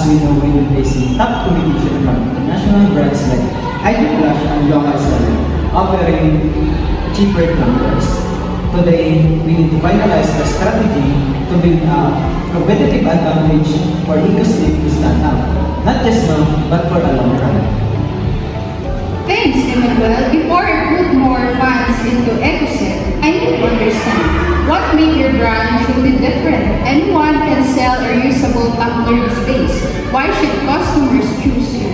As we know, we will be facing tough competition from international brands like Hydroflash and local seller offering cheaper numbers. Today, we need to finalize the strategy to build a competitive advantage for EcoSleep to stand out, not just now, but for a long run. Thanks, Emmanuel. Before I put more funds into EcoSleep, I need to understand what makes your brand truly different. Anyone can sell a reusable tumbler these days. Why should customers choose you?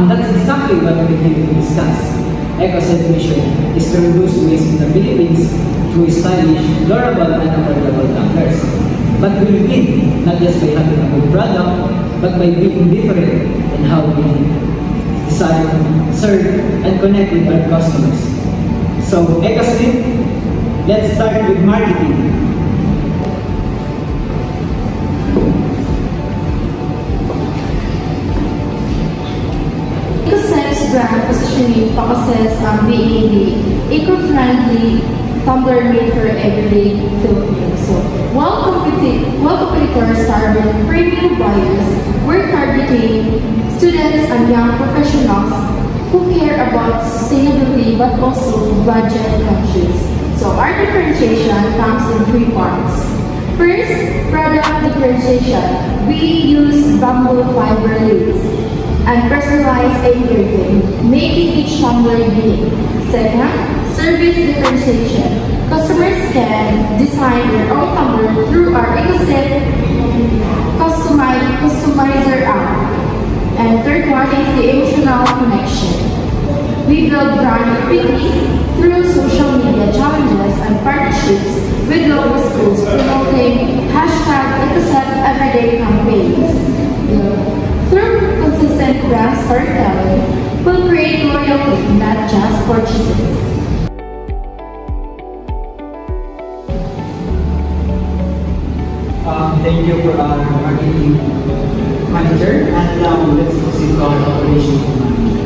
That's exactly what we came to discuss. EcoSleep mission is to reduce waste in the Philippines through stylish, durable, and affordable tumblers. But we win not just by having a good product, but by being different in how we design, serve, and connect with our customers. So, EcoSleep, let's start with marketing. EcoSleep's brand positioning focuses on being the eco-friendly tumbler made for everyday Filipinos. So, while competitors target premium buyers, we're targeting students and young professionals who care about sustainability but also budget conscious. So our differentiation comes in 3 parts. First, product differentiation. We use bamboo fiber lids and personalized engraving, making each tumbler unique. Second, service differentiation. Customers can design their own tumbler through our EcoSleep customizer app. And third one is the emotional connection. We build brand equity through social media challenges and partnerships with local schools promoting #EcoSleep everyday campaigns. Through consistent brand storytelling, we'll create loyalty, not just purchases. Thank you for our marketing manager, and now let's proceed to our operations manager.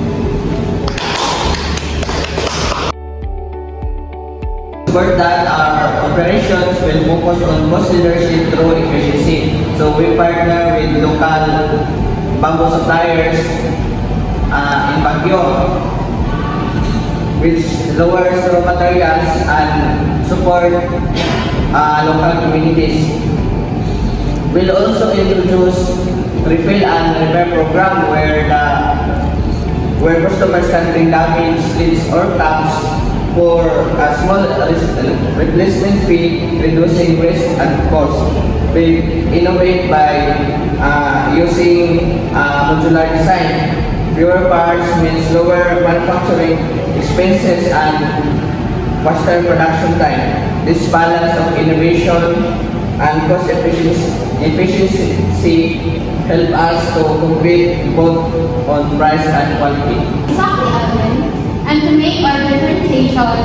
For that, our operations will focus on cost leadership through efficiency. So we partner with local bamboo suppliers in Baguio, which lowers raw materials and support local communities. We'll also introduce refill and repair program where customers can bring damaged lids or cups for a small replacement fee, reducing risk and cost. We innovate by using modular design. Fewer parts means lower manufacturing expenses and faster production time. This balance of innovation and cost efficiency help us to compete both on price and quality. Exactly, Alvin. And to make our differentiation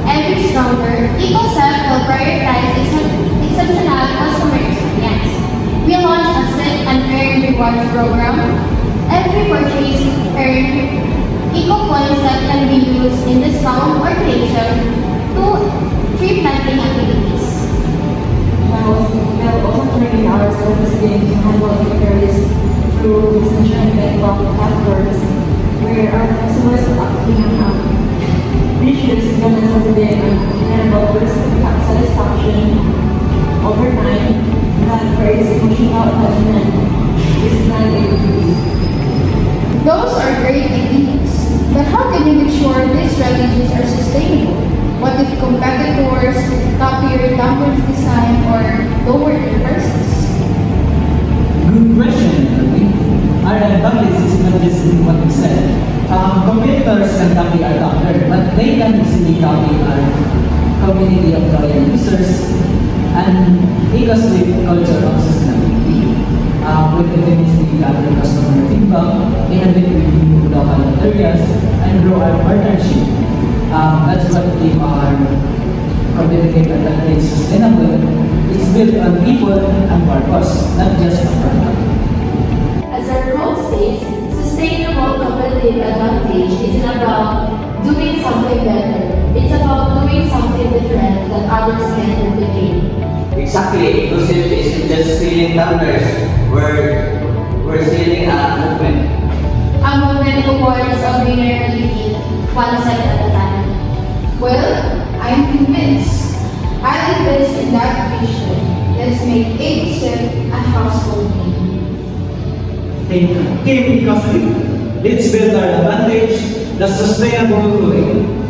every stronger, EcoSleep will prioritize exceptional customer experience. We launch a Slip and Earn rewards program. Every purchase earned EcoPoints that can be used in discount or donation to tree planting activities. We have also trained our service team to handle inquiries through messenger and network platforms where our customers can issues moments of the day and about satisfaction over time that creates emotional attachment is not Those are great ideas, but how can you make sure these strategies are sustainable? What if competitors copy your tumbler's design or lower their prices? Good question, Alvin. Our advantage is not just in what we said. Competitors can copy our tumbler, but they can easily copy our community of loyal users and EcoSleep culture of sustainability. We continuously gather customer feedback, innovate with new local materials, and grow our partnership. That's what keep our competitive advantage sustainable. It's built on people and purpose, not just a product. As our quote states, sustainable competitive advantage isn't about doing something better. It's about doing something different that others can replicate. Exactly, EcoSleep isn't just selling tumblers. We're We're sealing a movement. A movement towards a greener reality, one step at a time. Well, I'm convinced. I invest in that vision. Let's make ACOSEP a household name. Team Ecosystem. Let's build our advantage, the sustainable way.